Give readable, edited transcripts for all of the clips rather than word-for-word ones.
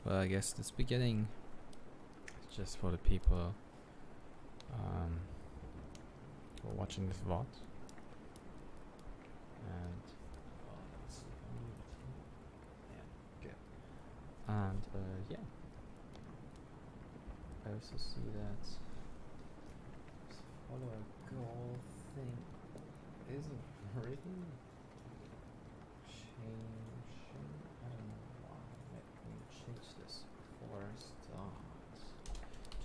Well, I guess this beginning is just for the people who are watching this VOD. And let's see if I move it here. Yeah, good. And yeah, I also see that this follow a goal thing isn't really changing. I don't know why. Let me change this before I start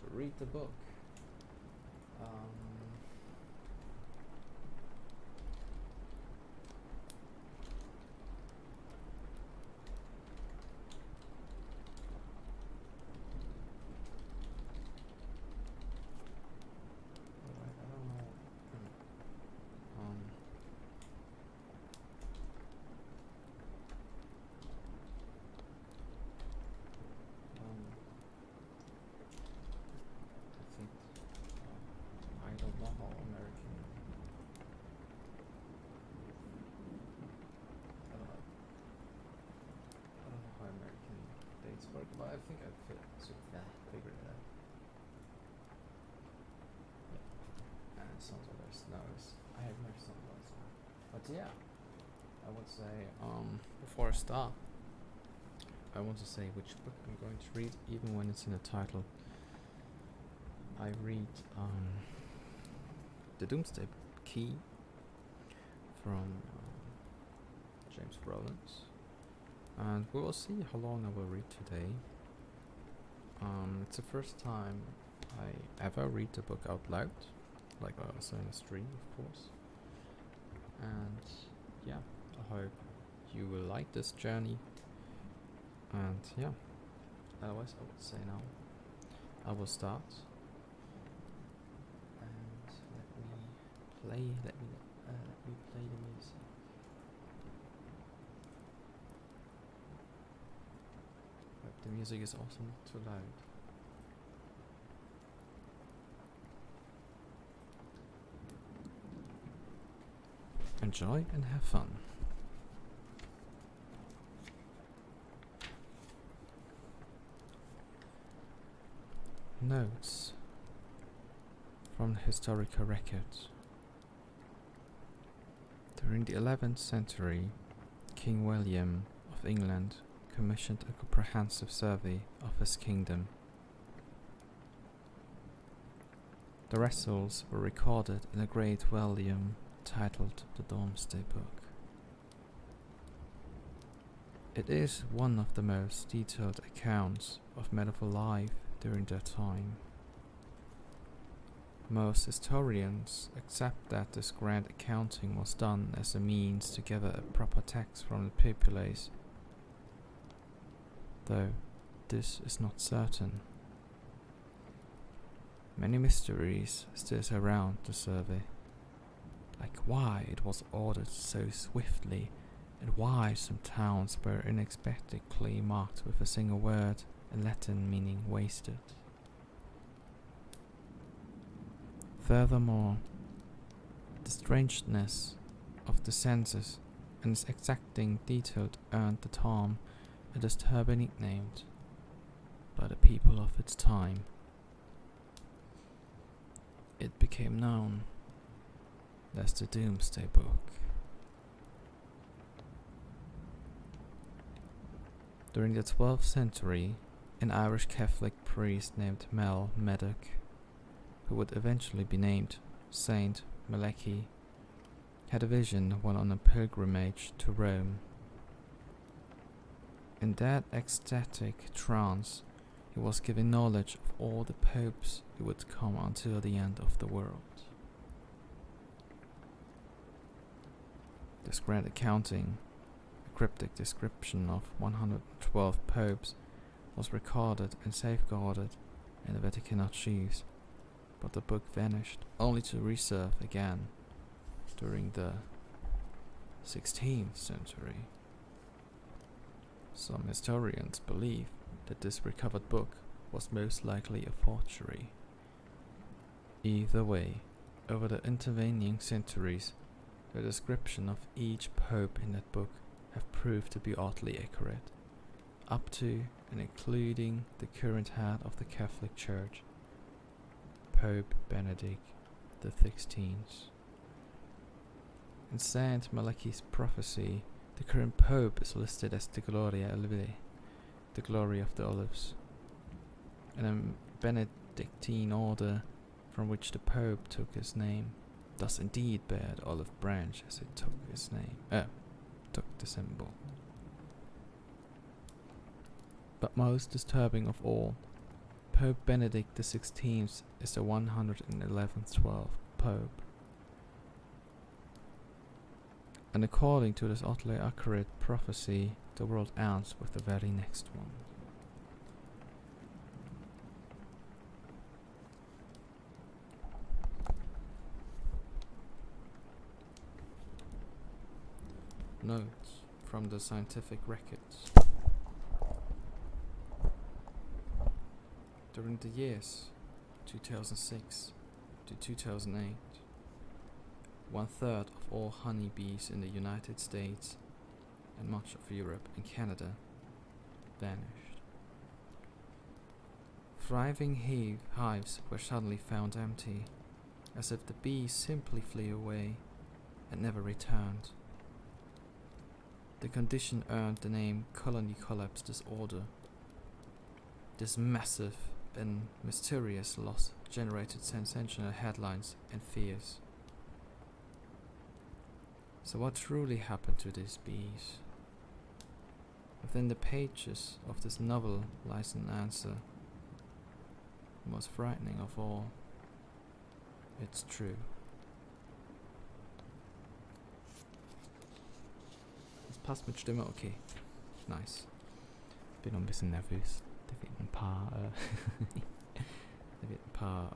to read the book. Alright, I don't know. I think I don't know how American. I don't know how American dates work, but I think I figured it out. Yeah. And it sounds like there's snows. I have no sunglasses on. But yeah, I would say before I start, I want to say which book I'm going to read, even when it's in the title. I read the Doomsday Key from James Rollins, and we will see how long I will read today. It's the first time I ever read the book out loud, like also in a stream, of course. And yeah, I hope you will like this journey. And yeah, otherwise I would say now I will start. And let me play the music. Hope the music is also not too loud. Enjoy and have fun. Notes from the historical records. During the 11th century, King William of England commissioned a comprehensive survey of his kingdom. The results were recorded in a great volume titled the Doomsday Book. It is one of the most detailed accounts of medieval life during that time. Most historians accept that this grand accounting was done as a means to gather a proper text from the populace, though this is not certain. Many mysteries still surround the survey, like why it was ordered so swiftly and why some towns were unexpectedly marked with a single word in Latin meaning wasted. Furthermore, the strangeness of the census and its exacting detail earned the term a disturbing nickname by the people of its time. It became known as the Doomsday Book. During the 12th century, an Irish Catholic priest named Mel Maddock, who would eventually be named Saint Malachy, had a vision while on a pilgrimage to Rome. In that ecstatic trance, he was given knowledge of all the popes who would come until the end of the world. This grand accounting, a cryptic description of 112 popes, was recorded and safeguarded in the Vatican archives, but the book vanished, only to resurface again during the 16th century. Some historians believe that this recovered book was most likely a forgery. Either way, over the intervening centuries, the description of each pope in that book have proved to be oddly accurate, up to and including the current head of the Catholic Church, Pope Benedict XVI. In Saint Malachi's prophecy, the current Pope is listed as the Gloria Olivae, the glory of the olives, and a Benedictine order from which the Pope took his name does indeed bear the olive branch as it took his name, took the symbol. But most disturbing of all, Pope Benedict XVI is the 111th Pope. And according to this oddly accurate prophecy, the world ends with the very next one. Notes from the scientific records. During the years 2006 to 2008, 1/3 of all honeybees in the United States and much of Europe and Canada vanished. Thriving hives were suddenly found empty, as if the bees simply flew away and never returned. The condition earned the name colony collapse disorder. This massive and mysterious loss generated sensational headlines and fears. So what truly happened to these bees? Within the pages of this novel lies an answer. Most frightening of all, it's true. Das passt mit Stimme, okay. Nice. Bin noch ein bisschen nervös. Da wird ein paar,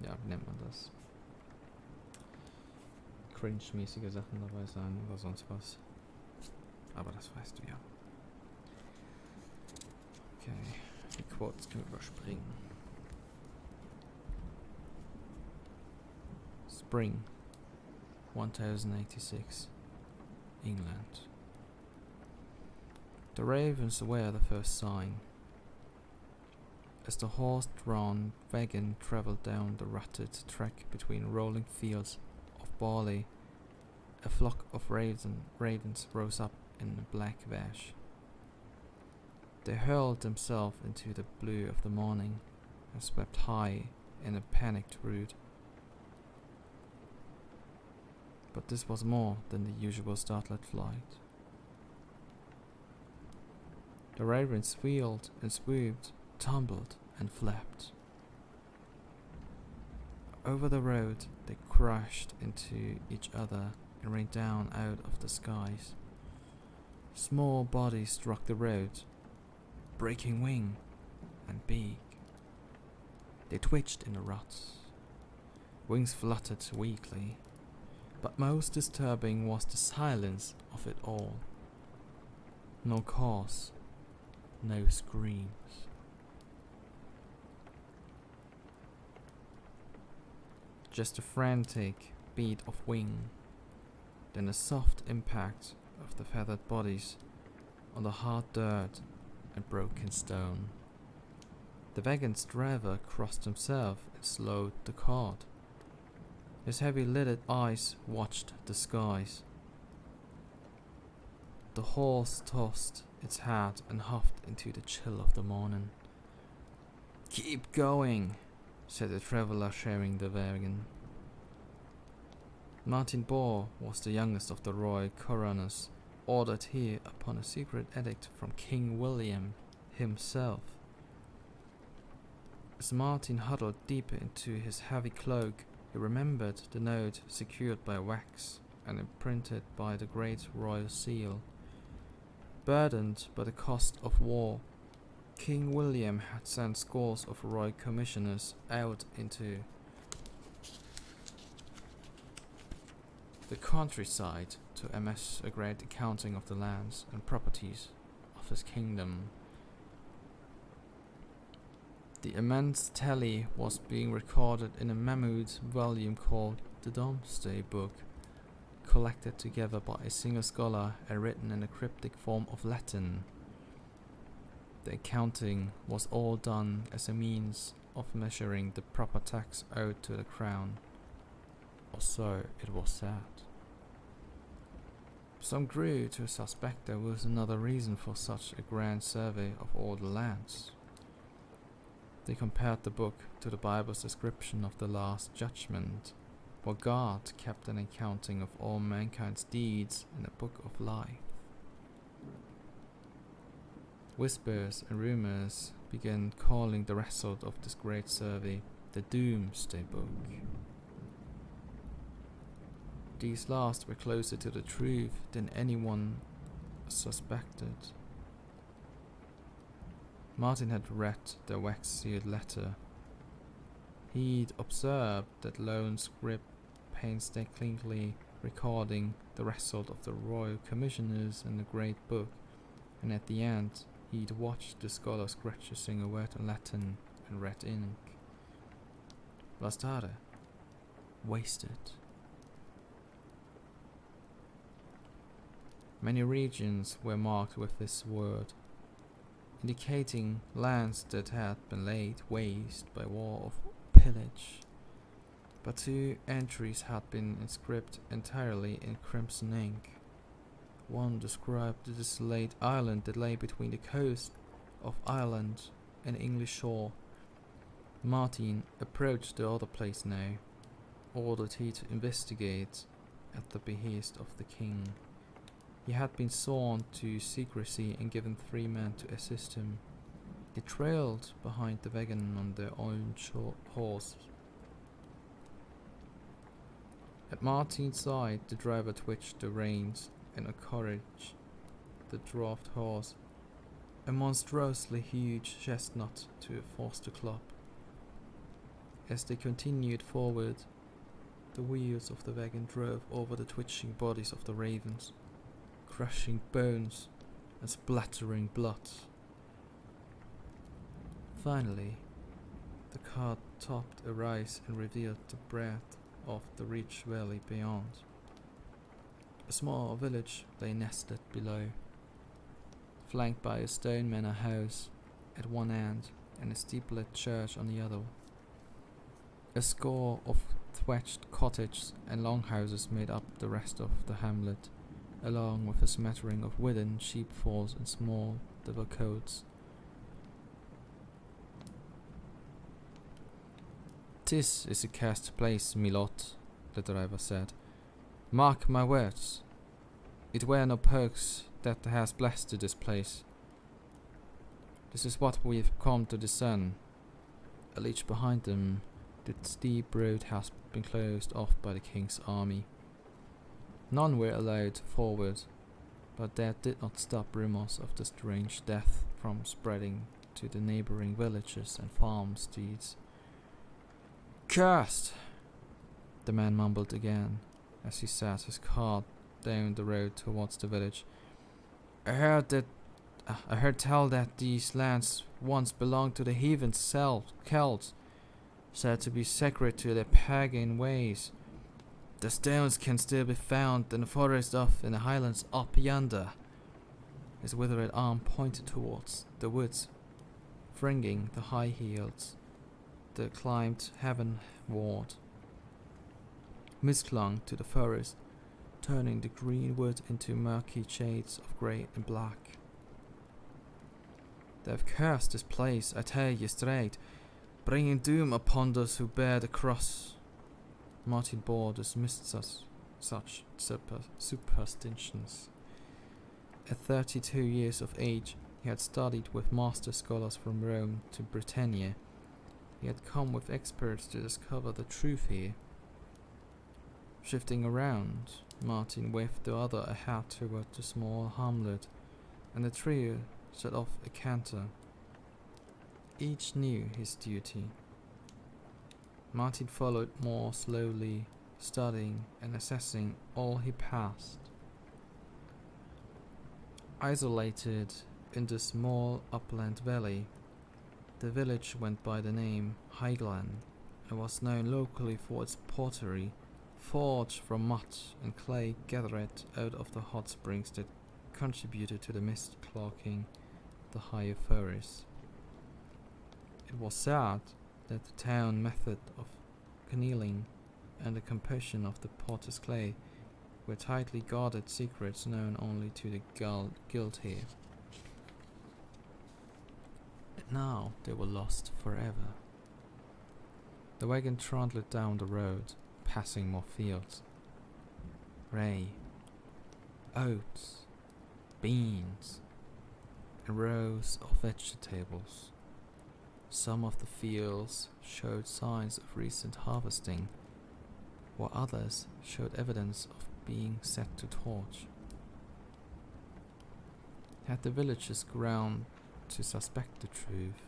ja, wie nennt man das? Cringe-mäßige Sachen dabei sein oder sonst was. Aber das weißt du ja. Okay, die Quotes können wir überspringen. Spring 1086, England. The ravens were the first sign. As the horse-drawn wagon travelled down the rutted track between rolling fields of barley, a flock of ravens rose up in a black vash. They hurled themselves into the blue of the morning and swept high in a panicked rout. But this was more than the usual startlet flight. The ravens wheeled and swooped, tumbled and flapped. Over the road they crashed into each other and rained down out of the skies. Small bodies struck the road, breaking wing and beak. They twitched in the ruts. Wings fluttered weakly, but most disturbing was the silence of it all. No cause, no screams. Just a frantic beat of wing, then a soft impact of the feathered bodies on the hard dirt and broken stone. The wagon's driver crossed himself and slowed the cart. His heavy-lidded eyes watched the skies. The horse tossed its head and huffed into the chill of the morning. "Keep going," said the traveller sharing the wagon. Martin Bohr was the youngest of the royal coroners, ordered here upon a secret edict from King William himself. As Martin huddled deeper into his heavy cloak, he remembered the note secured by wax and imprinted by the great royal seal. Burdened by the cost of war, King William had sent scores of royal commissioners out into the countryside to amass a great accounting of the lands and properties of his kingdom. The immense tally was being recorded in a mammoth volume called the Doomsday Book, collected together by a single scholar and written in a cryptic form of Latin. The accounting was all done as a means of measuring the proper tax owed to the crown, or so it was said. Some grew to suspect there was another reason for such a grand survey of all the lands. They compared the book to the Bible's description of the Last Judgment, where God kept an accounting of all mankind's deeds in a book of life. Whispers and rumors began calling the result of this great survey the Doomsday Book. These last were closer to the truth than anyone suspected. Martin had read the wax-sealed letter. He'd observed that lone script painstakingly recording the result of the royal commissioners in the great book, and at the end he'd watched the scholar scratching a word in Latin in red ink. Bastarde. Wasted. Many regions were marked with this word, indicating lands that had been laid waste by war or pillage. But 2 entries had been inscribed entirely in crimson ink. One described the desolate island that lay between the coast of Ireland and English shore. Martin approached the other place now, ordered he to investigate at the behest of the king. He had been sworn to secrecy and given 3 men to assist him. They trailed behind the wagon on their own horse. At Martin's side, the driver twitched the reins and encouraged the draft horse, a monstrously huge chestnut, to force the club. As they continued forward, the wheels of the wagon drove over the twitching bodies of the ravens, crushing bones and splattering blood. Finally, the car topped a rise and revealed the breadth of the rich valley beyond. A small village lay nested below, flanked by a stone manor house at one end and a steepled church on the other. A score of thatched cottages and longhouses made up the rest of the hamlet, along with a smattering of wooden sheepfolds and small dovecotes. "'Tis is a cursed place, my lord," the driver said. "Mark my words, it were no perks that has blessed this place. This is what we've come to discern." A league behind them, the steep road has been closed off by the king's army. None were allowed forward, but that did not stop rumors of the strange death from spreading to the neighboring villages and farmsteads. "Cursed!" the man mumbled again, as he sat his cart down the road towards the village. I heard tell that these lands once belonged to the heathen Celts, said to be sacred to their pagan ways. The stones can still be found in the forest off in the highlands up yonder." His withered arm pointed towards the woods, fringing the high hills that climbed heavenward. Mist clung to the forest, turning the green wood into murky shades of grey and black. "They've cursed this place, I tell ye straight, bringing doom upon those who bear the cross." Martin Ball dismissed such superstitions. At 32 years of age, he had studied with master scholars from Rome to Britannia. He had come with experts to discover the truth here. Shifting around, Martin waved the other ahead toward the small hamlet, and the trio set off a canter. Each knew his duty. Martin followed more slowly, studying and assessing all he passed. Isolated in the small upland valley, the village went by the name Highglen and was known locally for its pottery, forged from mud and clay gathered out of the hot springs that contributed to the mist cloaking the higher ferries. It was said that the town method of cannelling and the compression of the potter's clay were tightly guarded secrets known only to the guild here. And now they were lost forever. The wagon trundled down the road, passing more fields. Rye, oats, beans, and rows of vegetables. Some of the fields showed signs of recent harvesting, while others showed evidence of being set to torch. Had the villagers ground to suspect the truth?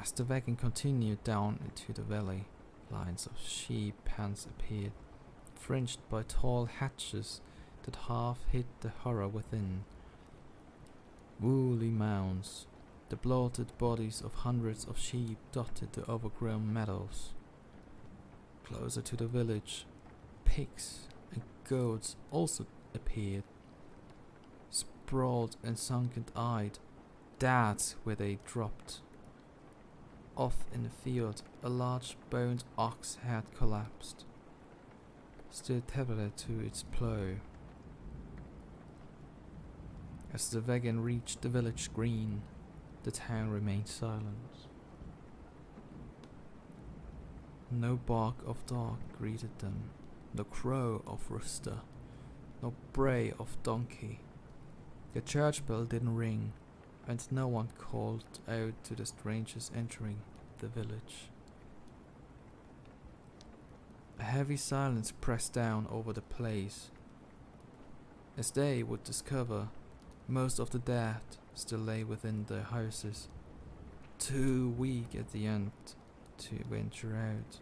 As the wagon continued down into the valley, lines of sheep pens appeared, fringed by tall hedges that half hid the horror within. Woolly mounds, the bloated bodies of hundreds of sheep dotted the overgrown meadows. Closer to the village, pigs and goats also appeared, sprawled and sunken-eyed, dead where they dropped. Off in the field, a large boned ox had collapsed, still tethered to its plough. As the wagon reached the village green, the town remained silent. No bark of dog greeted them, no crow of rooster, no bray of donkey. The church bell didn't ring, and no one called out to the strangers entering the village. A heavy silence pressed down over the place. As they would discover, most of the dead still lay within their houses, too weak at the end to venture out.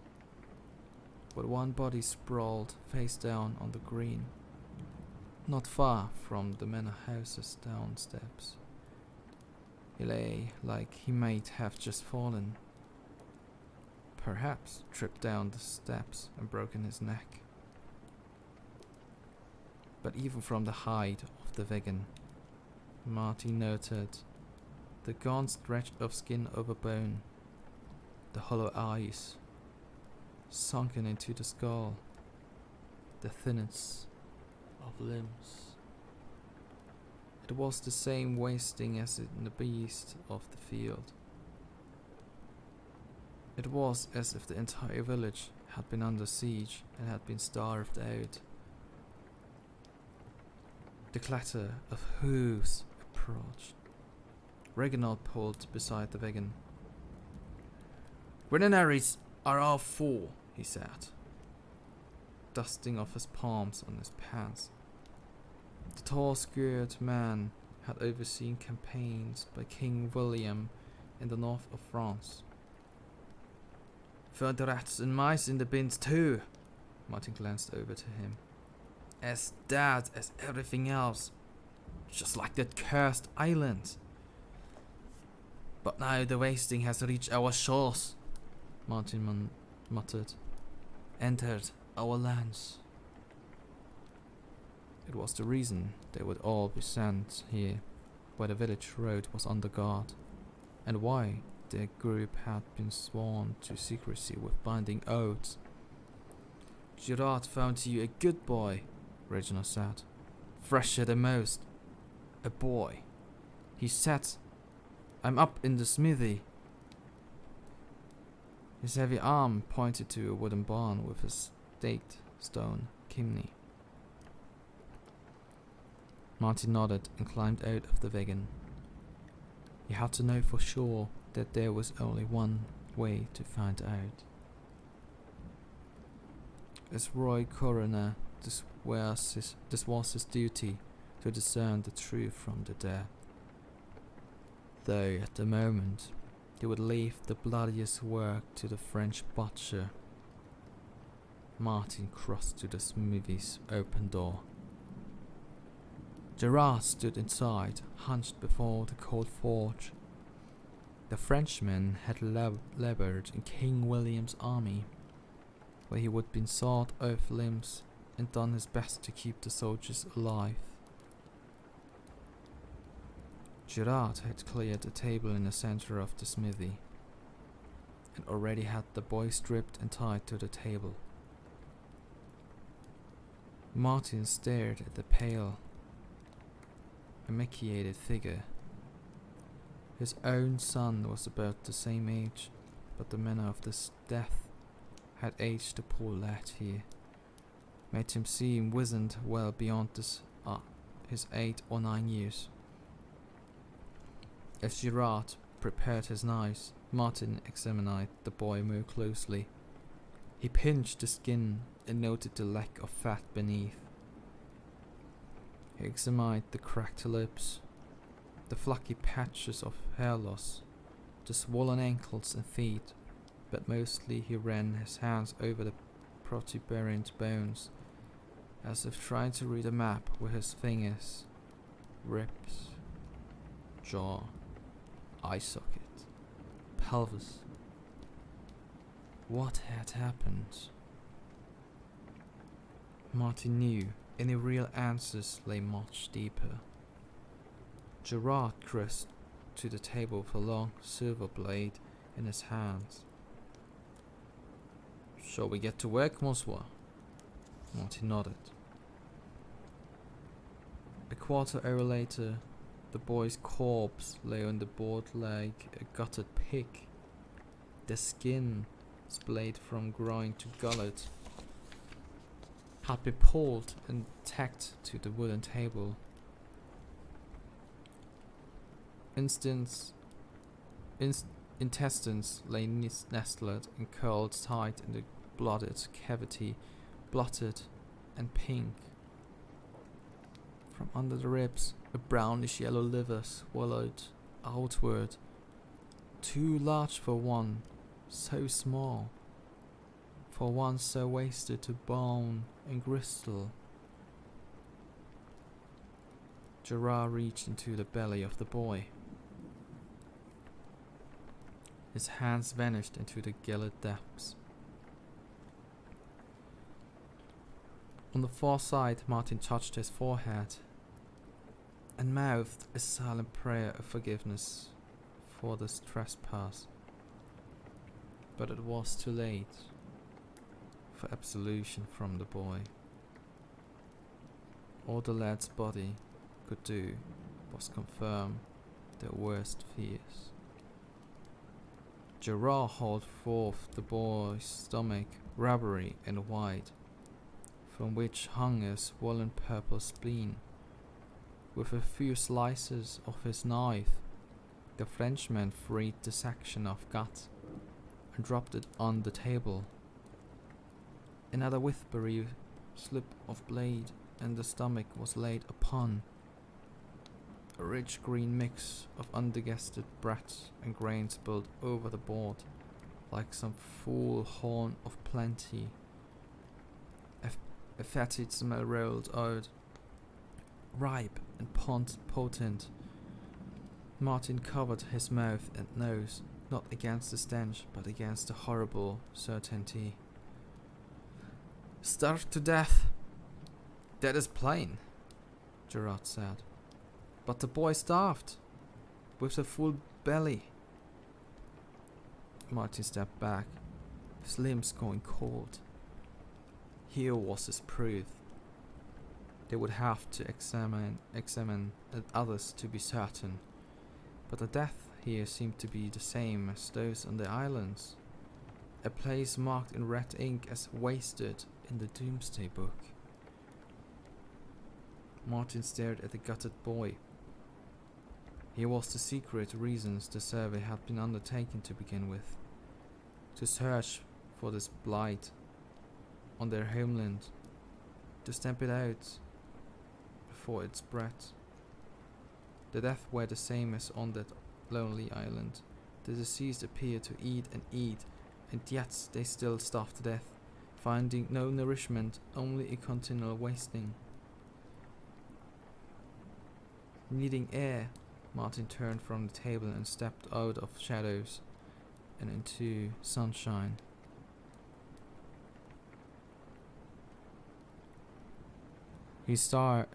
But one body sprawled face down on the green, not far from the manor house's down steps. He lay like he might have just fallen, perhaps tripped down the steps and broken his neck. But even from the height of the wagon, Martin noted the gaunt stretch of skin over bone, the hollow eyes sunken into the skull, the thinness of limbs. It was the same wasting as in the beast of the field. It was as if the entire village had been under siege and had been starved out. The clatter of hooves approached. Reginald pulled beside the wagon. "Grenadiers are all full," he said, dusting off his palms on his pants. The tall, squared man had overseen campaigns by King William in the north of France. "Found the rats and mice in the bins too." Martin glanced over to him. "As dead as everything else, just like that cursed island. But now the wasting has reached our shores," Martin muttered. "Entered our lands." It was the reason they would all be sent here, why the village road was under guard, and why their group had been sworn to secrecy with binding oaths. "Gerard found you a good boy," Reginald said. "Fresher than most. A boy. He said, 'I'm up in the smithy.'" His heavy arm pointed to a wooden barn with a staked stone chimney. Martin nodded and climbed out of the wagon. He had to know for sure that there was only one way to find out. As Roy Coroner, this was his duty to discern the truth from the dead. Though at the moment he would leave the bloodiest work to the French butcher. Martin crossed to the smithy's open door. Gerard stood inside, hunched before the cold forge. The Frenchman had labored in King William's army, where he would been sawed off limbs and done his best to keep the soldiers alive. Gerard had cleared a table in the center of the smithy, and already had the boy stripped and tied to the table. Martin stared at the pale, emaciated figure. His own son was about the same age, but the manner of this death had aged the poor lad here, made him seem wizened well beyond his 8 or 9 years. As Gerard prepared his knives, Martin examined the boy more closely. He pinched the skin and noted the lack of fat beneath. He examined the cracked lips, the flaky patches of hair loss, the swollen ankles and feet, but mostly he ran his hands over the protuberant bones, as if trying to read a map with his fingers. Ribs, jaw, eye socket, pelvis. What had happened? Martin knew any real answers lay much deeper. Gerard crossed to the table with a long silver blade in his hands. Shall we get to work, monsieur? Martin nodded. A quarter hour later, the boy's corpse lay on the board like a gutted pig. The skin, splayed from groin to gullet, had been pulled and tacked to the wooden table. Intestines lay nestled and curled tight in the blooded cavity, blotted and pink. From under the ribs, a brownish yellow liver swallowed outward, too large for one so small, for one so wasted to bone and gristle. Gerard reached into the belly of the boy. His hands vanished into the gilded depths. On the far side, Martin touched his forehead and mouthed a silent prayer of forgiveness for this trespass. But it was too late for absolution from the boy. All the lad's body could do was confirm their worst fears. Gerard hauled forth the boy's stomach, rubbery and white, from which hung a swollen purple spleen. With a few slices of his knife, the Frenchman freed the section of gut and dropped it on the table. Another whispery slip of blade, and the stomach was laid upon. A rich green mix of undigested breads and grains spilled over the board, like some full horn of plenty. A fetid smell rolled out, ripe and potent. Martin covered his mouth and nose, not against the stench, but against the horrible certainty. Starved to death. That is plain, Gerard said. But the boy starved, with a full belly. Martin stepped back, his limbs going cold. Here was his proof. They would have to examine others to be certain, but the death here seemed to be the same as those on the islands. A place marked in red ink as wasted in the Doomsday Book. Martin stared at the gutted boy. Here was the secret reasons the survey had been undertaken to begin with. To search for this blight on their homeland, to stamp it out before it spread. The deaths were the same as on that lonely island. The deceased appeared to eat, and yet they still starved to death, finding no nourishment, only a continual wasting. Needing air, Martin turned from the table and stepped out of shadows and into sunshine. He stared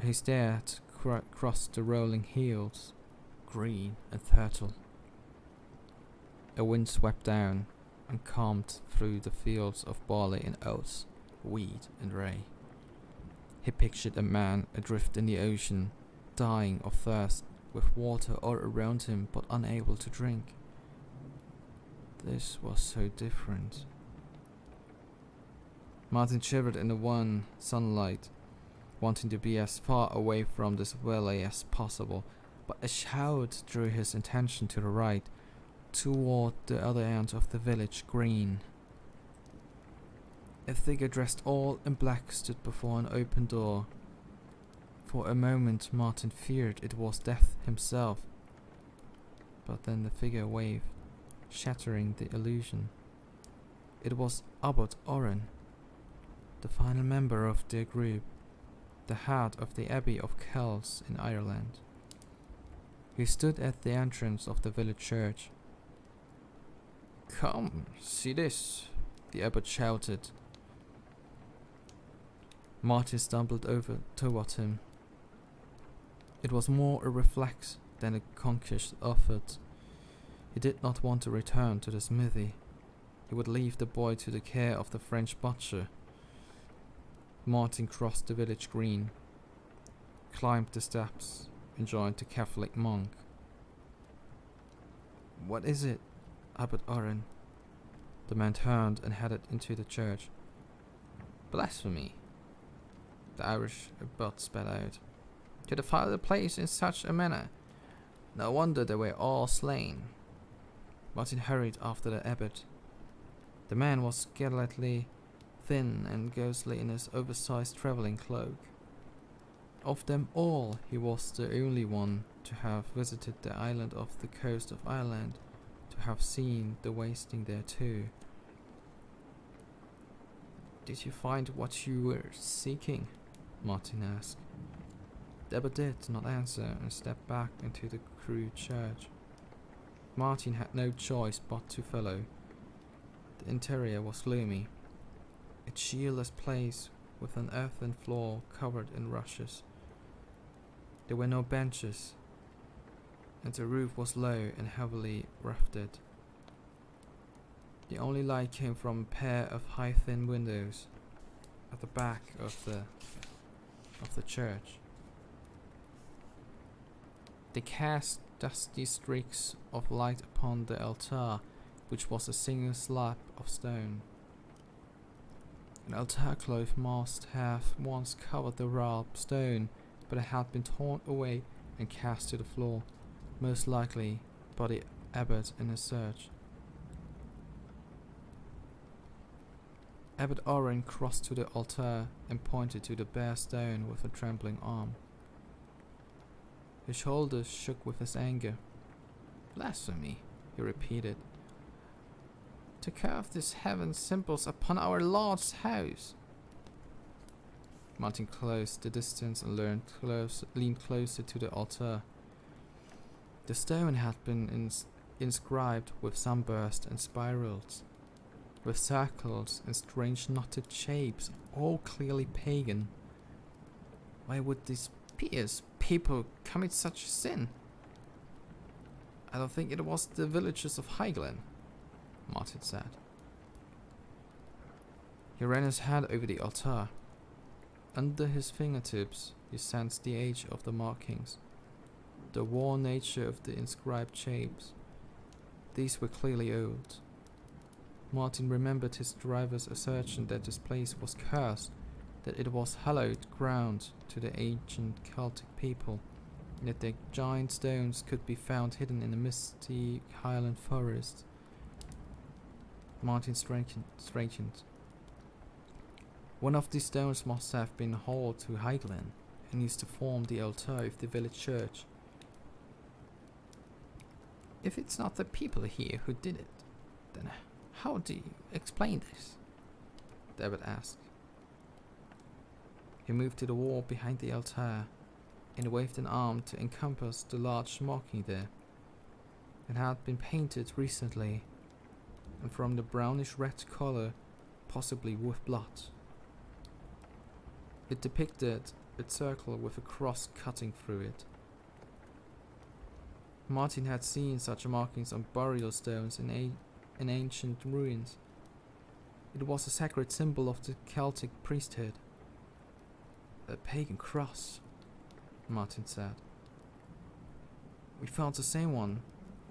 across the rolling hills, green and fertile. A wind swept down and calmed through the fields of barley and oats, wheat and rye. He pictured a man adrift in the ocean, dying of thirst, with water all around him but unable to drink. This was so different. Martin shivered in the warm sunlight, wanting to be as far away from this valley as possible, but a shout drew his attention to the right, toward the other end of the village green. A figure dressed all in black stood before an open door. For a moment Martin feared it was Death himself, but then the figure waved, shattering the illusion. It was Abbot Oren, the final member of their group, the head of the Abbey of Kells in Ireland. He stood at the entrance of the village church. "Come, see this," the abbot shouted. Martin stumbled over toward him. It was more a reflex than a conscious effort. He did not want to return to the smithy. He would leave the boy to the care of the French butcher. Martin crossed the village green, climbed the steps, and joined the Catholic monk. "What is it, Abbot Oren?" The man turned and headed into the church. "Blasphemy," the Irish abbot spat out. "To defile the place in such a manner. No wonder they were all slain." Martin hurried after the abbot. The man was skeletally thin and ghostly in his oversized traveling cloak. Of them all, he was the only one to have visited the island off the coast of Ireland, to have seen the wasting there too. "Did you find what you were seeking?" Martin asked. The abbot did not answer and stepped back into the crude church. Martin had no choice but to follow. The interior was gloomy, a cheerless place with an earthen floor covered in rushes. There were no benches, and the roof was low and heavily raftered. The only light came from a pair of high thin windows at the back of the church. They cast dusty streaks of light upon the altar, which was a single slab of stone. An altar cloth must have once covered the raw stone, but it had been torn away and cast to the floor, most likely by the abbot in his search. Abbot Oren crossed to the altar and pointed to the bare stone with a trembling arm. His shoulders shook with his anger. "Blasphemy," he repeated. "To carve these heaven symbols upon our Lord's house." Martin closed the distance and leaned closer to the altar. The stone had been inscribed with sunburst and spirals, with circles and strange knotted shapes, all clearly pagan. Why would these pious people commit such sin? "I don't think it was the villagers of Highglen," Martin said. He ran his hand over the altar. Under his fingertips, he sensed the age of the markings, the worn nature of the inscribed shapes. These were clearly old. Martin remembered his driver's assertion that this place was cursed, that it was hallowed ground to the ancient Celtic people, and that the giant stones could be found hidden in the misty highland forest. Martin straightened. One of these stones must have been hauled to Highglen and used to form the altar of the village church. "If it's not the people here who did it, then how do you explain this?" the abbot asked. He moved to the wall behind the altar and waved an arm to encompass the large marking there. It had been painted recently, and from the brownish red color, possibly with blood. It depicted a circle with a cross cutting through it. Martin had seen such markings on burial stones in ancient ruins. It was a sacred symbol of the Celtic priesthood. A pagan cross, Martin said. We found the same one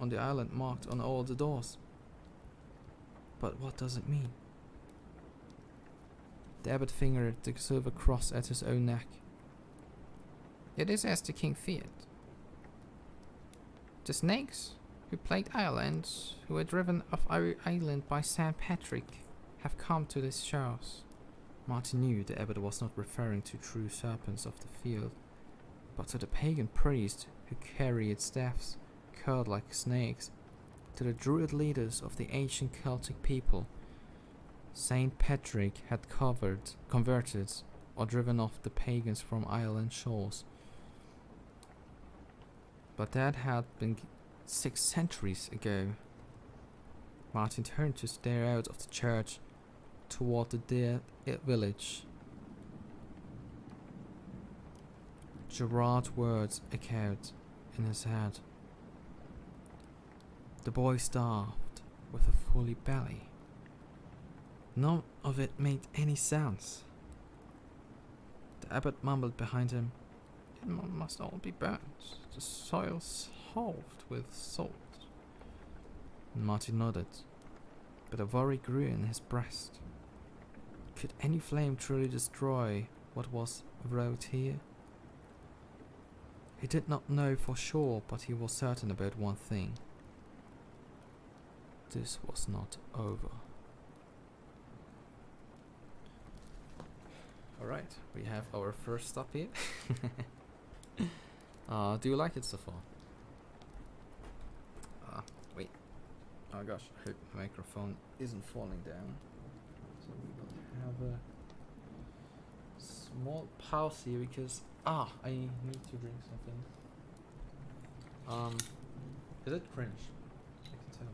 on the island marked on all the doors. But what does it mean? The abbot fingered the silver cross at his own neck. It is as the king feared. The snakes who plagued Ireland, who were driven off our island by St. Patrick, have come to these shores. Martin knew the abbot was not referring to true serpents of the field, but to the pagan priests who carried staffs curled like snakes, to the druid leaders of the ancient Celtic people. Saint Patrick had converted or driven off the pagans from Ireland's shores. But that had been 6 centuries ago. Martin turned to stare out of the church toward the dead village. Gerard's words echoed in his head. The boy starved with a full belly. None of it made any sense. The abbot mumbled behind him. It must all be burnt, the soil salted with salt. Martin nodded, but a worry grew in his breast. Could any flame truly destroy what was wrought here? He did not know for sure, but he was certain about one thing. This was not over. Alright, we have our first stop here. Do you like it so far? Wait. Oh gosh, I hope the microphone isn't falling down. So we will have a small pause here because I need to drink something. Is it cringe? I can tell.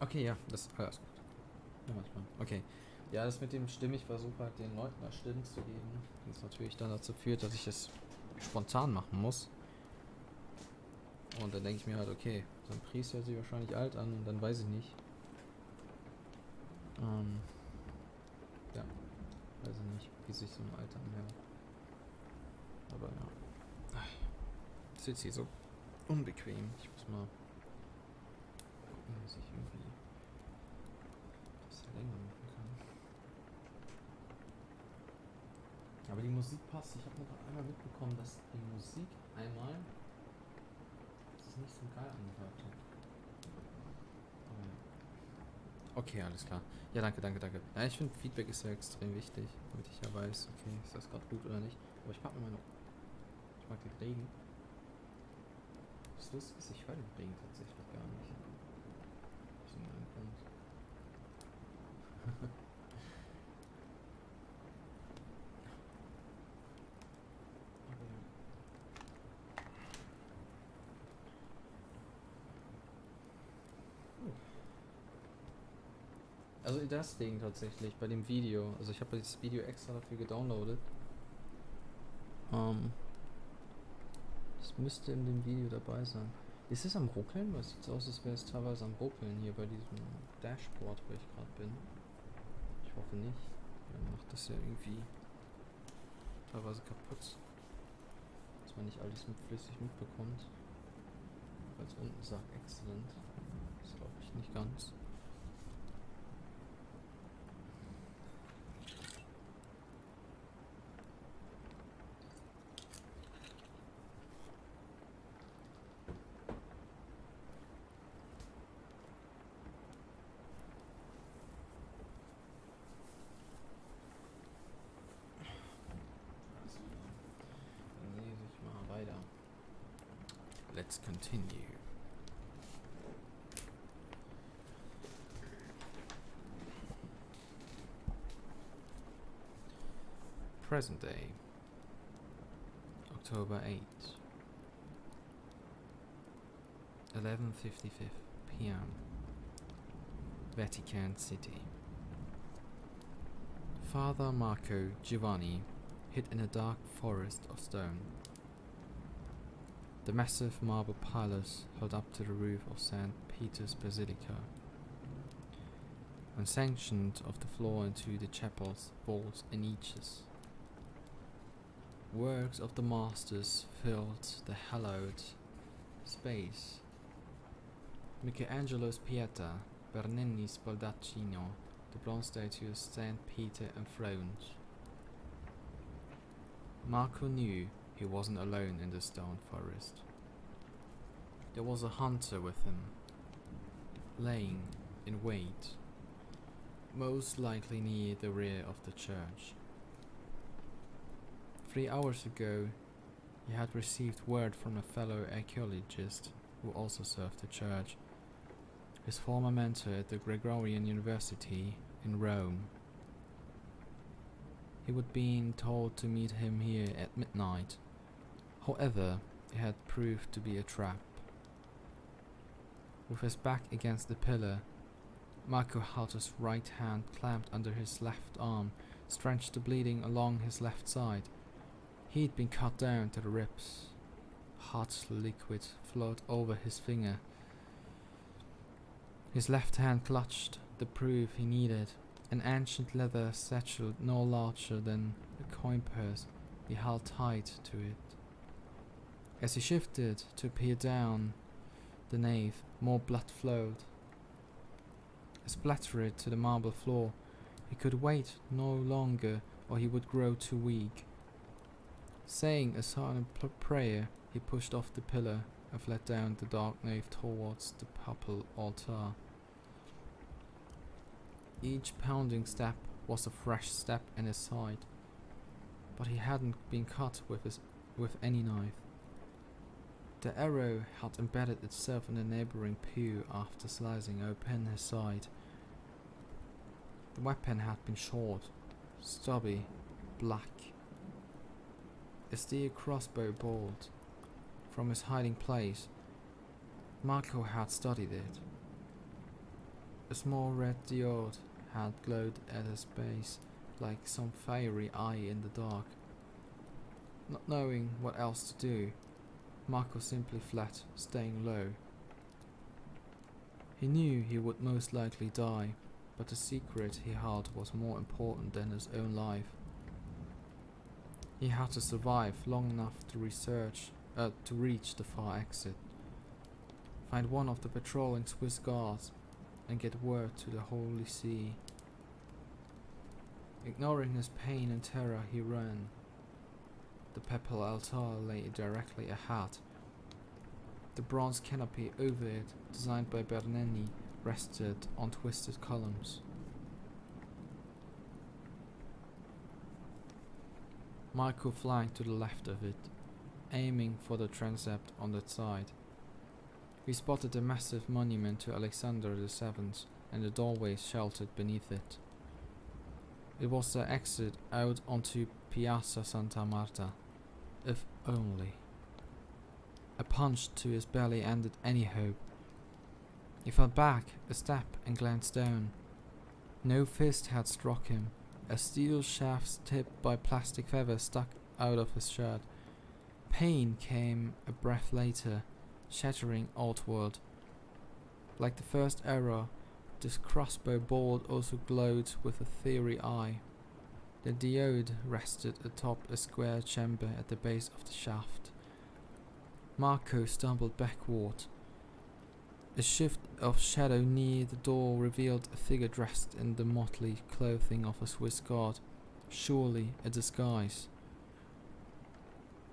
Okay, ja, das ist gut. Ja, manchmal. Okay. Ja, das mit dem Stimmen, ich versuche halt den Leuten mal Stimmen zu geben, das natürlich dann dazu führt, dass ich es spontan machen muss. Und dann denke ich mir halt, okay, so ein Priester hört sich wahrscheinlich alt an und dann weiß ich nicht. Ja, weiß ich nicht, wie sich so ein Alter anhört. Aber ja. Es ist jetzt hier so unbequem. Ich muss mal gucken, dass ich irgendwie das länger machen kann. Aber die Musik passt. Ich habe noch einmal mitbekommen, dass die Musik einmal nicht so geil angehört hat. Aber ja. Okay, alles klar. Ja, danke. Ja, ich finde Feedback ist ja extrem wichtig, damit ich ja weiß, okay, ist das gerade gut oder nicht. Aber ich mag den Regen. Das Lustige ist, ich höre den Regen tatsächlich gar nicht. Aus irgendeinem Grund. Also das Ding tatsächlich, bei dem Video. Also ich habe das Video extra dafür gedownloadet. Das müsste in dem Video dabei sein. Ist es am Ruckeln? Weil es sieht so aus, als wäre es teilweise am Ruckeln hier bei diesem Dashboard, wo ich gerade bin. Ich hoffe nicht. Dann macht das ja irgendwie teilweise kaputt. Dass man nicht alles flüssig mitbekommt. Weil es unten sagt Excellent. Das glaube ich nicht ganz. Let's continue. Present day, October 8th, 11:55 p.m. Vatican City. Father Marco Giovanni hid in a dark forest of stone. The massive marble pillars held up to the roof of St. Peter's Basilica, unsanctioned of the floor into the chapel's vaults and niches. Works of the masters filled the hallowed space. Michelangelo's Pieta, Bernini's Baldacchino, the bronze statue of St. Peter enthroned. Marco knew he wasn't alone in the stone forest. There was a hunter with him, laying in wait, most likely near the rear of the church. 3 hours ago, he had received word from a fellow archaeologist who also served the church, his former mentor at the Gregorian University in Rome. He would been told to meet him here at midnight. However, it had proved to be a trap. With his back against the pillar, Marco held his right hand clamped under his left arm, stanched the bleeding along his left side. He had been cut down to the ribs. Hot liquid flowed over his finger. His left hand clutched the proof he needed, an ancient leather satchel no larger than a coin purse. He held tight to it. As he shifted to peer down the nave, more blood flowed. Splattered to the marble floor. He could wait no longer, or he would grow too weak. Saying a silent prayer, he pushed off the pillar and fled down the dark nave towards the papal altar. Each pounding step was a fresh step in his side, but he hadn't been cut with any knife. The arrow had embedded itself in the neighboring pew after slicing open his side. The weapon had been short, stubby, black. A steel crossbow bolt from his hiding place. Marco had studied it. A small red diode had glowed at his base like some fiery eye in the dark. Not knowing what else to do, Marco simply fled, staying low. He knew he would most likely die, but the secret he held was more important than his own life. He had to survive long enough to reach the far exit, find one of the patrolling Swiss guards, and get word to the Holy See. Ignoring his pain and terror, he ran. The papal altar lay directly ahead. The bronze canopy over it, designed by Bernini, rested on twisted columns. Marco flanked to the left of it, aiming for the transept on that side. He spotted a massive monument to Alexander VII and the doorway sheltered beneath it. It was the exit out onto Piazza Santa Marta. If only. A punch to his belly ended any hope. He fell back a step and glanced down. No fist had struck him. A steel shaft tipped by plastic feathers stuck out of his shirt. Pain came a breath later, shattering outward. Like the first arrow, this crossbow bolt also glowed with a fiery eye. The diode rested atop a square chamber at the base of the shaft. Marco stumbled backward. A shift of shadow near the door revealed a figure dressed in the motley clothing of a Swiss guard, surely a disguise.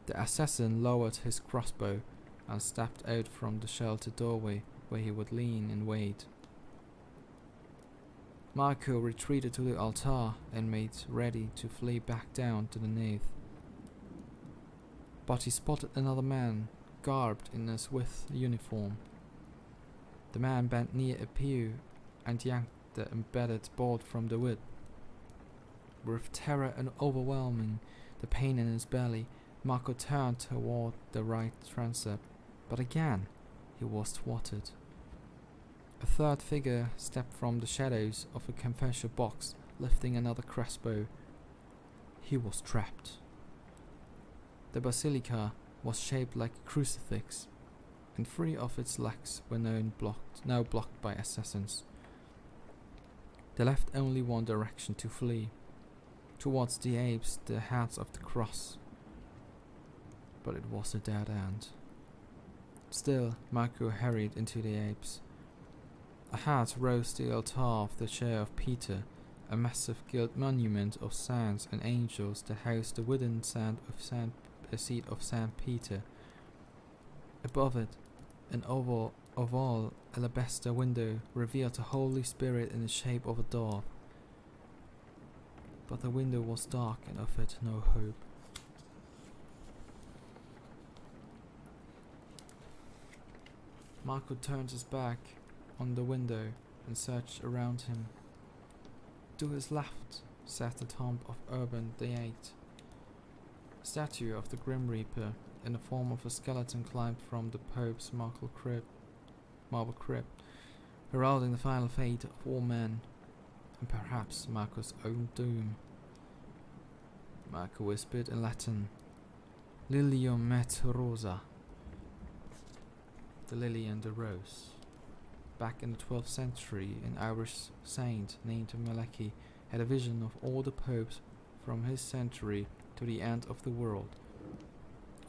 The assassin lowered his crossbow and stepped out from the sheltered doorway where he would lean and wait. Marco retreated to the altar and made ready to flee back down to the nave. But he spotted another man, garbed in a Swiss uniform. The man bent near a pew and yanked the embedded bolt from the wood. With terror and overwhelming the pain in his belly, Marco turned toward the right transept, but again he was thwarted. A third figure stepped from the shadows of a confessional box lifting another crossbow. He was trapped. The basilica was shaped like a crucifix, and 3 of its legs were now blocked by assassins. They left only one direction to flee, towards the apes, the heads of the cross. But it was a dead end. Still, Marco hurried into the apse. Ahead rose the altar of the chair of Peter, a massive gilt monument of saints and angels that housed the wooden seat of Saint Peter. Above it, an oval alabaster window revealed the Holy Spirit in the shape of a dove. But the window was dark and offered no hope. Marco turned his back on the window and searched around him. To his left sat the tomb of Urban VIII. A statue of the Grim Reaper in the form of a skeleton climbed from the Pope's marble crypt, heralding the final fate of all men, and perhaps Marco's own doom. Marco whispered in Latin, "Lilium et rosa," the lily and the rose. Back in the 12th century, an Irish saint named Malachy had a vision of all the popes from his century to the end of the world.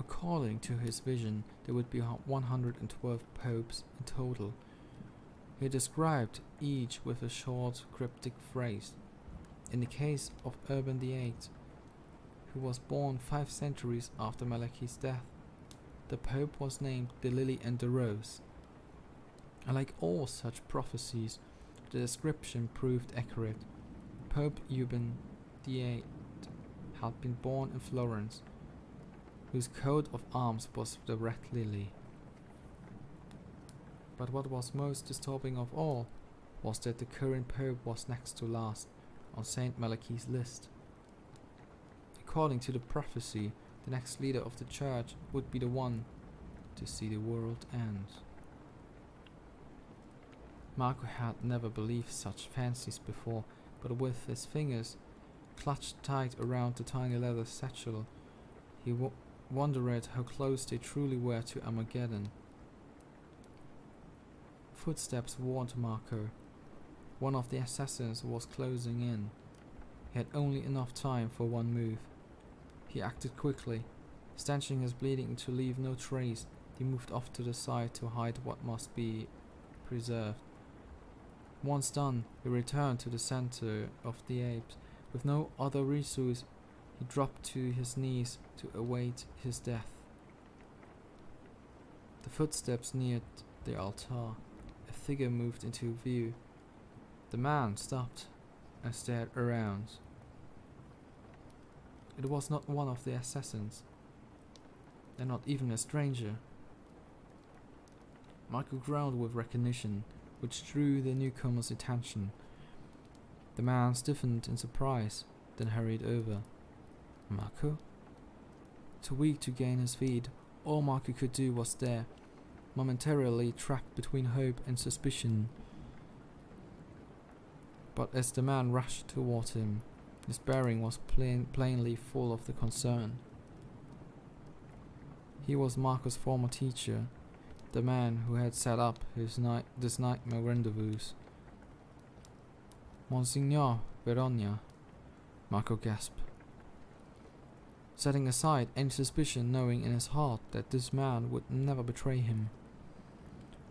According to his vision, there would be 112 popes in total. He described each with a short, cryptic phrase. In the case of Urban VIII, who was born 5 centuries after Malachy's death, the pope was named the Lily and the Rose. And like all such prophecies, the description proved accurate. Pope Urban VIII had been born in Florence, whose coat of arms was the red lily. But what was most disturbing of all was that the current pope was next to last on Saint Malachy's list. According to the prophecy, the next leader of the church would be the one to see the world end. Marco had never believed such fancies before, but with his fingers clutched tight around the tiny leather satchel, he wondered how close they truly were to Armageddon. Footsteps warned Marco. One of the assassins was closing in. He had only enough time for one move. He acted quickly. Stanching his bleeding to leave no trace, he moved off to the side to hide what must be preserved. Once done, he returned to the center of the apes. With no other resource, he dropped to his knees to await his death. The footsteps neared the altar. A figure moved into view. The man stopped and stared around. It was not one of the assassins, and not even a stranger. Marco groaned with recognition, which drew the newcomer's attention. The man stiffened in surprise, then hurried over. Marco? Too weak to gain his feet, all Marco could do was stare, momentarily trapped between hope and suspicion. But as the man rushed toward him, his bearing was plainly full of the concern. He was Marco's former teacher, the man who had set up this nightmare rendezvous. Monsignor Verogna, Marco gasped, setting aside any suspicion, knowing in his heart that this man would never betray him.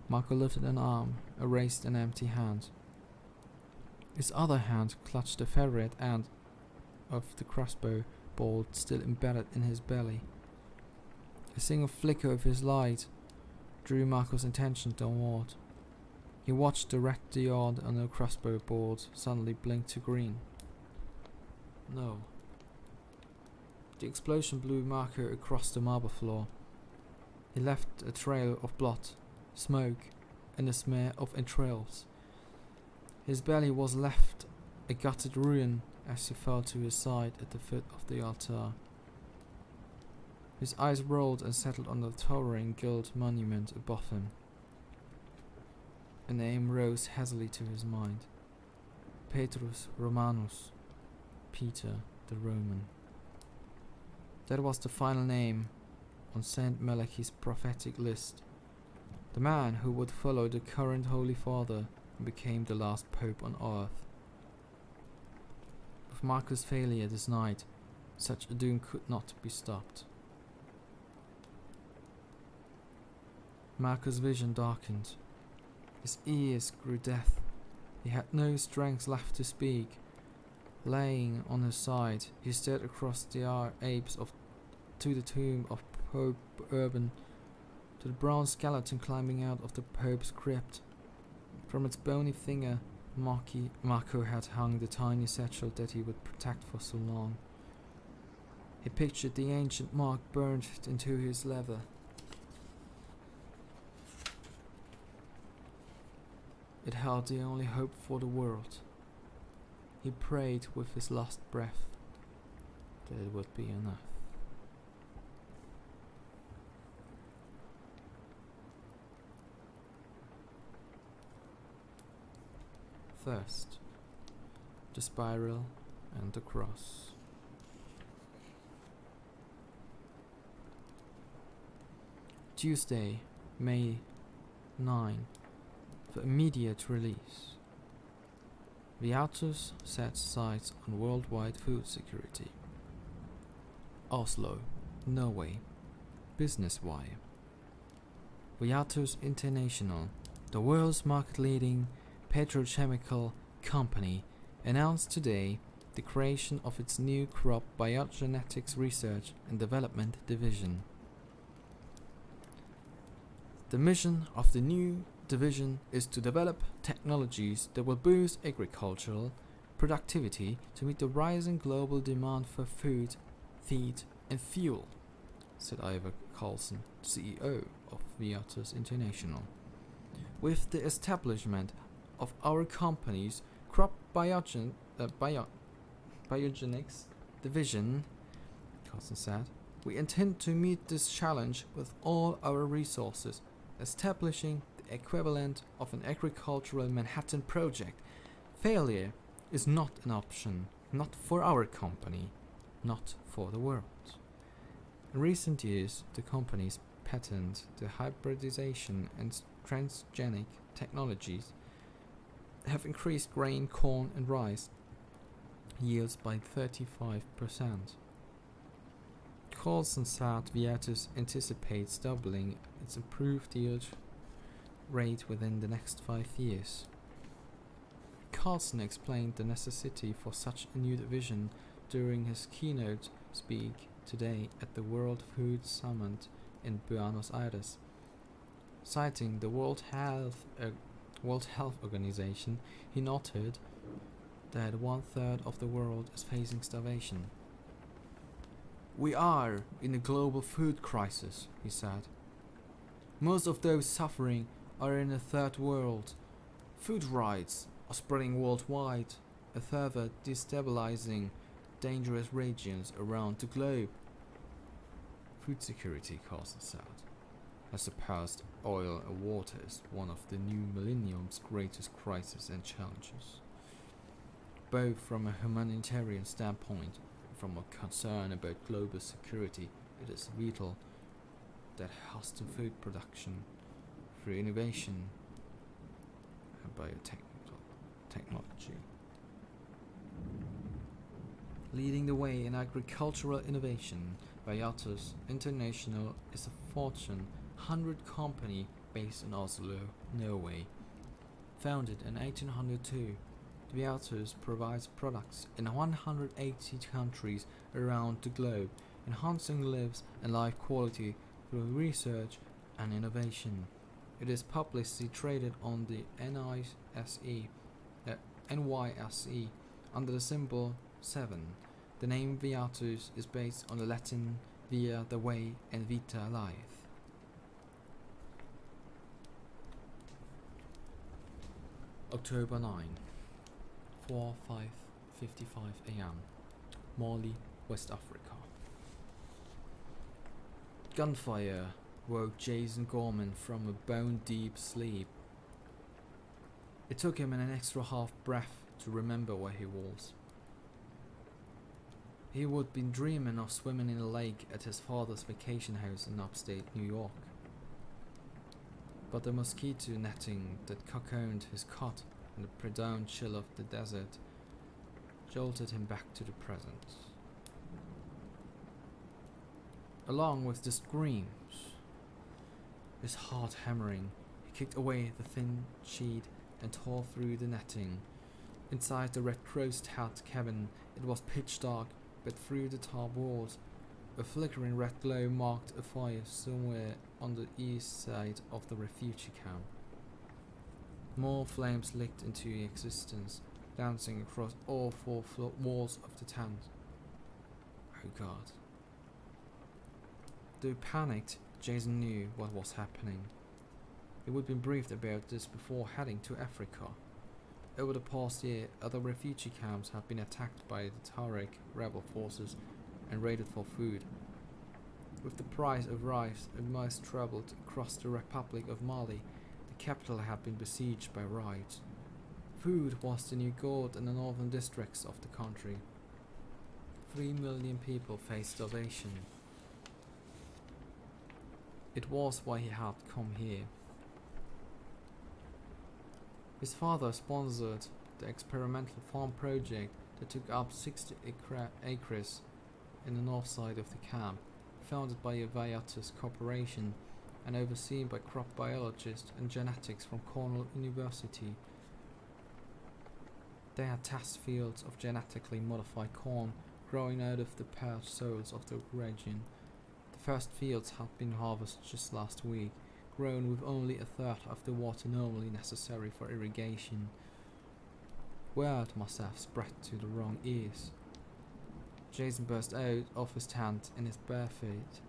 Marco lifted an arm, raised an empty hand. His other hand clutched the ferret end of the crossbow bolt still embedded in his belly. A single flicker of his light drew Marco's attention downward. He watched the red diode on the crossbow bolt suddenly blink to green. No. The explosion blew Marco across the marble floor. He left a trail of blood, smoke, and a smear of entrails. His belly was left a gutted ruin as he fell to his side at the foot of the altar. His eyes rolled and settled on the towering gilt monument above him. A name rose hazily to his mind. Petrus Romanus, Peter the Roman. That was the final name on Saint Malachi's prophetic list. The man who would follow the current Holy Father and became the last Pope on earth. With Marcus' failure this night, such a doom could not be stopped. Marcus' vision darkened. His ears grew deaf. He had no strength left to speak. Laying on his side, he stared across the apes to the tomb of Pope Urban, to the bronze skeleton climbing out of the Pope's crypt. From its bony finger, Marco had hung the tiny satchel that he would protect for so long. He pictured the ancient mark burned into his leather. It held the only hope for the world. He prayed with his last breath that it would be enough. First, the spiral and the cross. Tuesday, May 9, for immediate release. Viatus sets sights on worldwide food security. Oslo, Norway, Business Wire. Viatus International, the world's market-leading petrochemical company, announced today the creation of its new crop biogenetics research and development division. The mission of the new division is to develop technologies that will boost agricultural productivity to meet the rising global demand for food, feed, and fuel, said Ivar Carlson, CEO of Viatus International. With the establishment of our company's crop biogenics division, Carlson said, we intend to meet this challenge with all our resources, establishing the equivalent of an agricultural Manhattan Project. Failure is not an option, not for our company, not for the world. In recent years, the company's patent the hybridization and transgenic technologies have increased grain, corn, and rice yields by 35%. Carlson said Viatus anticipates doubling its improved yield rate within the next 5 years. Carlson explained the necessity for such a new division during his keynote speech today at the World Food Summit in Buenos Aires. Citing the World Health Organization, he noted that 1/3 of the world is facing starvation. We are in a global food crisis, he said. Most of those suffering are in the third world. Food riots are spreading worldwide, a further destabilizing dangerous regions around the globe. Food security, Carlson said, has surpassed oil and water as one of the new millennium's greatest crises and challenges. Both from a humanitarian standpoint and from a concern about global security, it is vital that custom food production through innovation and biotechnology. Leading the way in agricultural innovation, Viatus International is a Fortune 100 company based in Oslo, Norway. Founded in 1802, Viatus provides products in 180 countries around the globe, enhancing lives and life quality through research and innovation. It is publicly traded on the NYSE under the symbol 7. The name Viatus is based on the Latin via, the way, and vita, life. October 9, 5:55 a.m. Mali, West Africa. Gunfire woke Jason Gorman from a bone-deep sleep. It took him an extra half breath to remember where he was. He would been dreaming of swimming in a lake at his father's vacation house in upstate New York. But the mosquito netting that cocooned his cot in the pre-dawn chill of the desert jolted him back to the present. Along with the screams, his heart hammering, he kicked away the thin sheet and tore through the netting. Inside the Red Crow's hat cabin, it was pitch dark, but through the tarp walls, a flickering red glow marked a fire somewhere on the east side of the refugee camp. More flames licked into existence, dancing across all four walls of the tent. Oh God. Though panicked, Jason knew what was happening. He would be briefed about this before heading to Africa. Over the past year, other refugee camps have been attacked by the Tuareg rebel forces and raided for food. With the price of rice and most troubled across the Republic of Mali, the capital had been besieged by riots. Food was the new god in the northern districts of the country. 3 million people faced starvation. It was why he had come here. His father sponsored the experimental farm project that took up 60 acres in the north side of the camp, founded by a Viatus corporation and overseen by crop biologists and genetics from Cornell University. They had test fields of genetically modified corn growing out of the parched soils of the region. The first fields had been harvested just last week, grown with only a third of the water normally necessary for irrigation. Word must have spread to the wrong ears. Jason burst out of his tent in his bare feet.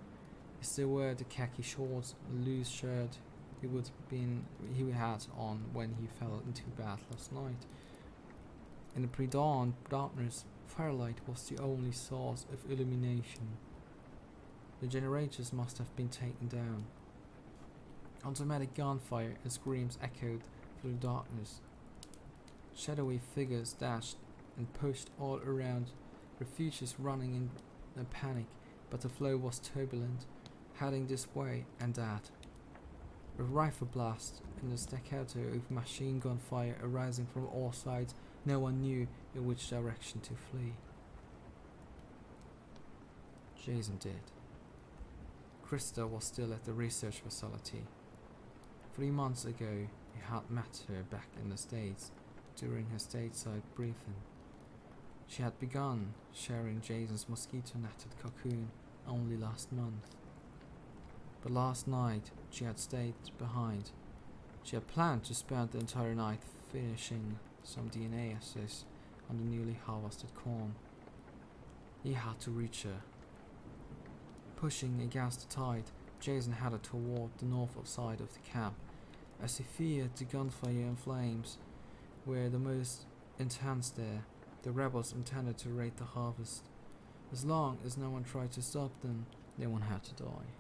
He still wore the khaki shorts and loose shirt he had on when he fell into bed last night. In the pre-dawn darkness, firelight was the only source of illumination. The generators must have been taken down. Automatic gunfire and screams echoed through the darkness. Shadowy figures dashed and pushed all around, refugees running in a panic, but the flow was turbulent, heading this way and that. A rifle blast and the staccato of machine gun fire arising from all sides, no one knew in which direction to flee. Jason did. Krista was still at the research facility. 3 months ago, he had met her back in the States during her stateside briefing. She had begun sharing Jason's mosquito-netted cocoon only last month. But last night, she had stayed behind. She had planned to spend the entire night finishing some DNA assays on the newly harvested corn. He had to reach her. Pushing against the tide, Jason headed toward the north side of the camp, as he feared the gunfire and flames were the most intense there. The rebels intended to raid the harvest. As long as no one tried to stop them, no one had to die.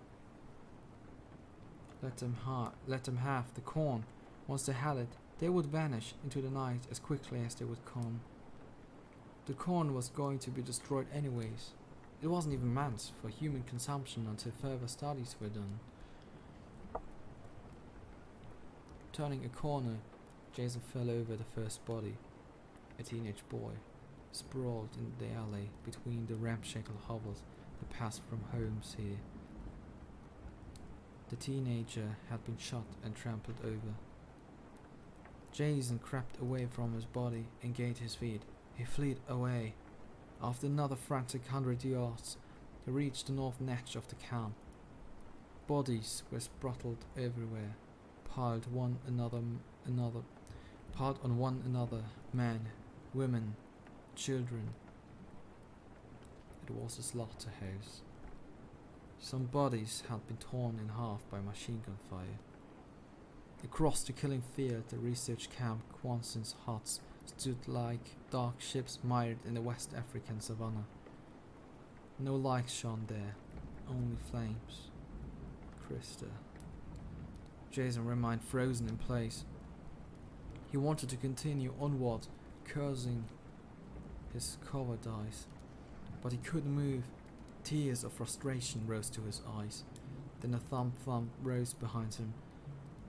Let them have the corn. Once they had it, they would vanish into the night as quickly as they would come. The corn was going to be destroyed anyways. It wasn't even meant for human consumption until further studies were done. Turning a corner, Jason fell over the first body, a teenage boy, sprawled in the alley between the ramshackle hovels that passed from homes here. The teenager had been shot and trampled over. Jason crept away from his body and gained his feet. He fled away. After another frantic 100 yards, he reached the northern edge of the camp. Bodies were sprawled everywhere, piled on one another, men, women, children. It was a slaughterhouse. Some bodies had been torn in half by machine gun fire. Across the killing field, the research camp Quanson's huts stood like dark ships mired in the West African savannah. No lights shone there, only flames. Krista. Jason remained frozen in place. He wanted to continue onward, cursing his cowardice. But he couldn't move. Tears of frustration rose to his eyes. Then a thump rose behind him.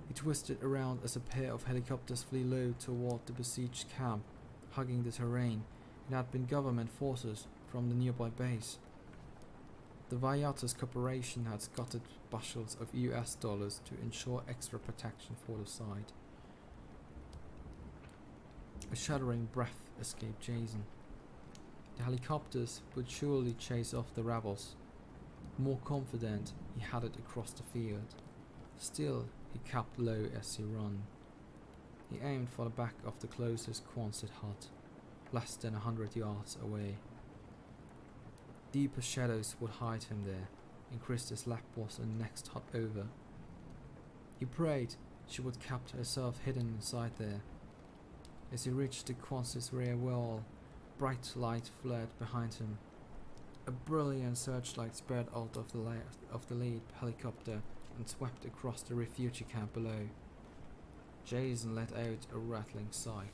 He twisted around as a pair of helicopters flew low toward the besieged camp, hugging the terrain. It had been government forces from the nearby base. The Viatus Corporation had scattered bushels of US dollars to ensure extra protection for the site. A shuddering breath escaped Jason. The helicopters would surely chase off the rebels. More confident, he headed across the field. Still, he kept low as he ran. He aimed for the back of the closest Quonset hut, less than 100 yards away. Deeper shadows would hide him there, and Krista's lap was the next hut over. He prayed she would keep herself hidden inside there. As he reached the Quonset's rear wall, bright light flared behind him. A brilliant searchlight spread out of the lead helicopter and swept across the refugee camp below. Jason let out a rattling sigh.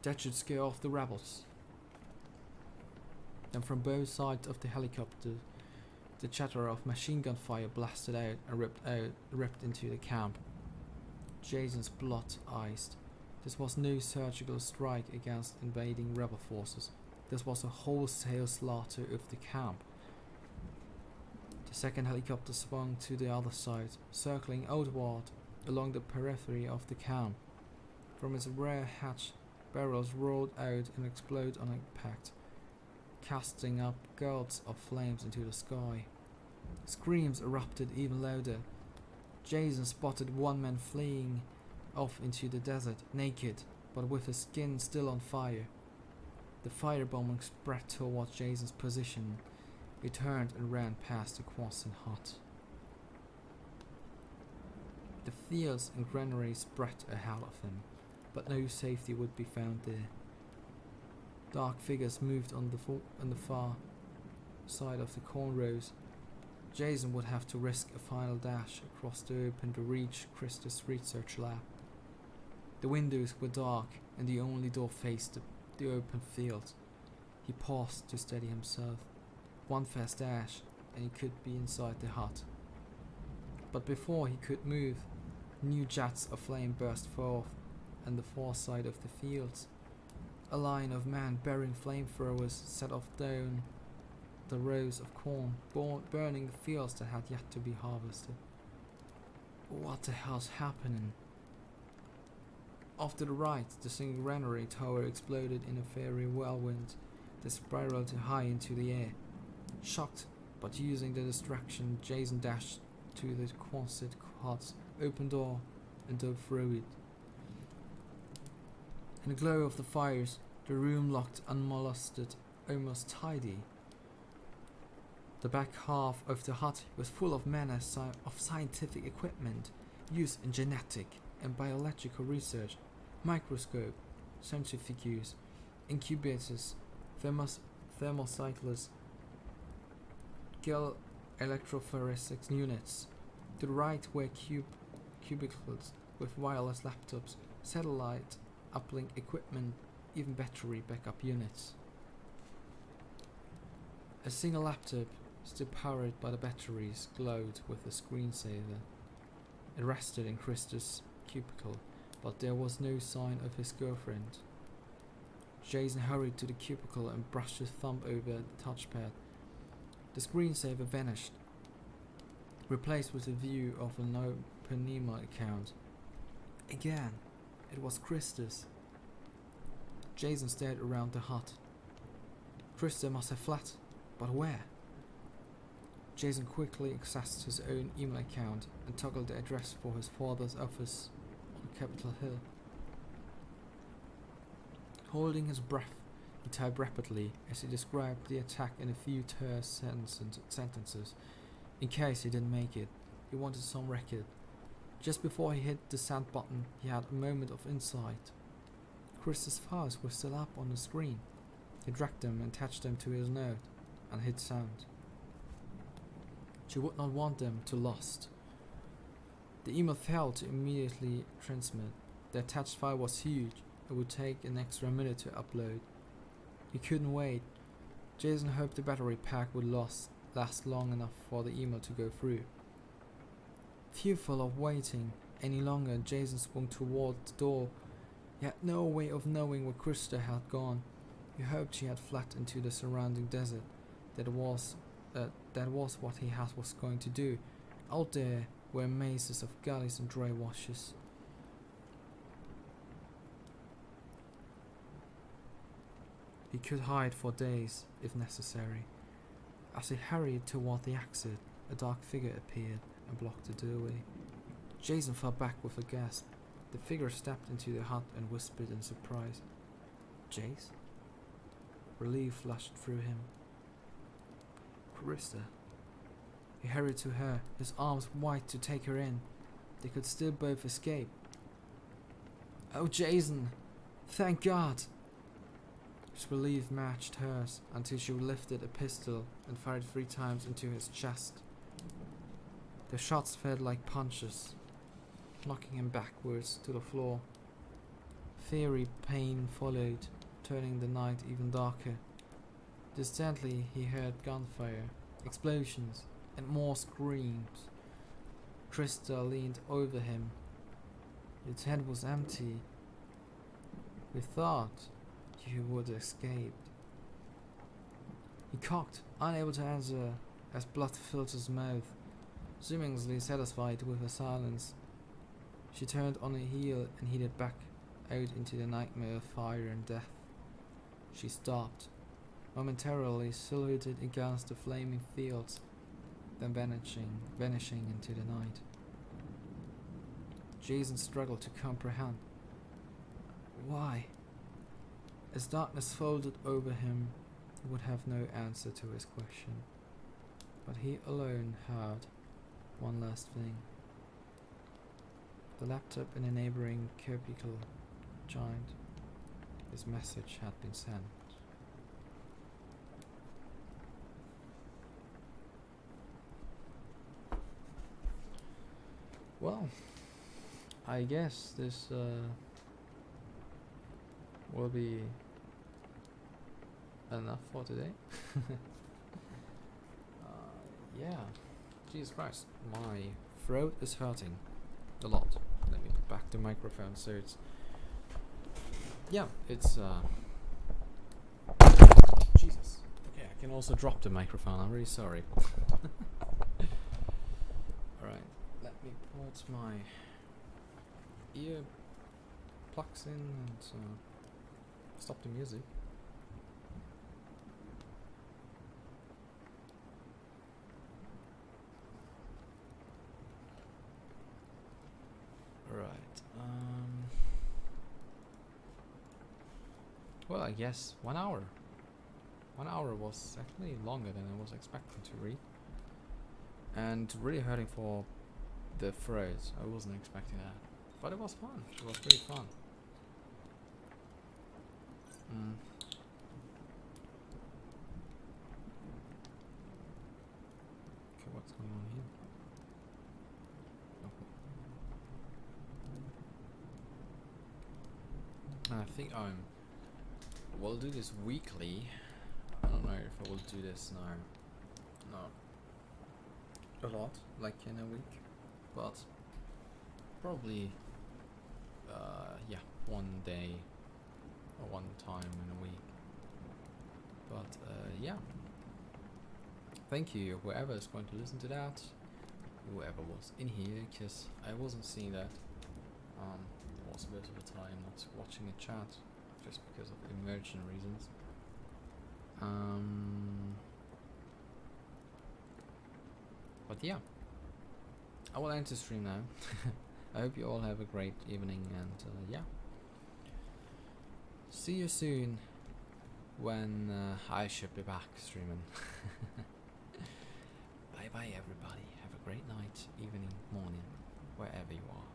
That should scare off the rebels. Then from both sides of the helicopter, the chatter of machine gun fire blasted out and ripped into the camp. Jason's blood iced. This was no surgical strike against invading rebel forces. This was a wholesale slaughter of the camp. The second helicopter swung to the other side, circling outward along the periphery of the camp. From its rear hatch, barrels rolled out and exploded on impact, casting up gouts of flames into the sky. Screams erupted even louder. Jason spotted one man fleeing off into the desert, naked, but with his skin still on fire. The firebombing spread towards Jason's position. He turned and ran past the Quonset hut. The fields and granaries spread ahead of him, but no safety would be found there. Dark figures moved on the far side of the corn rows. Jason would have to risk a final dash across the open to reach Krista's research lab. The windows were dark and the only door faced the open field. He paused to steady himself. One fast dash and he could be inside the hut. But before he could move, new jets of flame burst forth on the far side of the fields. A line of men bearing flamethrowers set off down the rows of corn, burning the fields that had yet to be harvested. What the hell's happening? Off to the right, the single granary tower exploded in a fiery whirlwind that spiraled high into the air. Shocked, but using the distraction, Jason dashed to the Quonset hut's open door and dove through it. In the glow of the fires, the room looked unmolested, almost tidy. The back half of the hut was full of manner of scientific equipment used in genetic and biological research: microscope, centrifuges, incubators, thermocyclers, Gill electrophoresis units. To the right were cubicles with wireless laptops, satellite uplink equipment, even battery backup units. A single laptop, still powered by the batteries, glowed with a screensaver. It rested in Krista's cubicle, but there was no sign of his girlfriend. Jason hurried to the cubicle and brushed his thumb over the touchpad. The screensaver vanished, replaced with a view of an open email account. Again, it was Krista's. Jason stared around the hut. Krista must have fled, but where? Jason quickly accessed his own email account and toggled the address for his father's office on Capitol Hill. Holding his breath, he typed rapidly as he described the attack in a few terse sentences. In case he didn't make it, he wanted some record. Just before he hit the send button, he had a moment of insight. Krista's files were still up on the screen. He dragged them and attached them to his note and hit send. She would not want them to lost. The email failed to immediately transmit. The attached file was huge. It would take an extra minute to upload. He couldn't wait. Jason hoped the battery pack would last long enough for the email to go through. Fearful of waiting any longer, Jason swung toward the door. He had no way of knowing where Krista had gone. He hoped she had fled into the surrounding desert. That was what he was going to do. Out there were mazes of gullies and dry washes. He could hide for days, if necessary. As he hurried toward the exit, a dark figure appeared and blocked the doorway. Jason fell back with a gasp. The figure stepped into the hut and whispered in surprise, "Jace?" Relief flashed through him. "Krista." He hurried to her, his arms wide to take her in. They could still both escape. "Oh, Jason! Thank God!" His relief matched hers until she lifted a pistol and fired 3 times into his chest. The shots felt like punches, knocking him backwards to the floor. Fiery pain followed, turning the night even darker. Distantly he heard gunfire, explosions, and more screams. Krista leaned over him. Its head was empty. "We thought you would escape." He cocked, unable to answer, as blood filled his mouth. Seemingly satisfied with her silence, she turned on her heel and headed back out into the nightmare of fire and death. She stopped, momentarily silhouetted against the flaming fields, then vanishing into the night. Jason struggled to comprehend. Why? As darkness folded over him, he would have no answer to his question. But he alone heard one last thing. The laptop in a neighboring cubicle chimed. His message had been sent. Well, I guess this will be enough for today. Yeah, Jesus Christ, my throat is hurting a lot. Let me put back the microphone so it's, yeah, it's Jesus. Okay, I can also drop the microphone, I'm really sorry. Alright, let me put my ear plugs in and stop the music. Right. Well, I guess 1 hour. 1 hour was actually longer than I was expecting to read, and really hurting for the throat. I wasn't expecting that, but it was fun. It was really fun. Okay, what's going on here? Okay. I think we'll do this weekly. I don't know if I will do this now. No. A lot, like in a week, but probably yeah, 1 day or 1 time in a week. But yeah, thank you whoever is going to listen to that, whoever was in here, because I wasn't seeing that. There was a bit of a time not watching the chat just because of emergent reasons. But yeah, I will end the stream now. I hope you all have a great evening, and yeah, see you soon when I should be back streaming. Bye bye everybody, have a great night, evening, morning, wherever you are.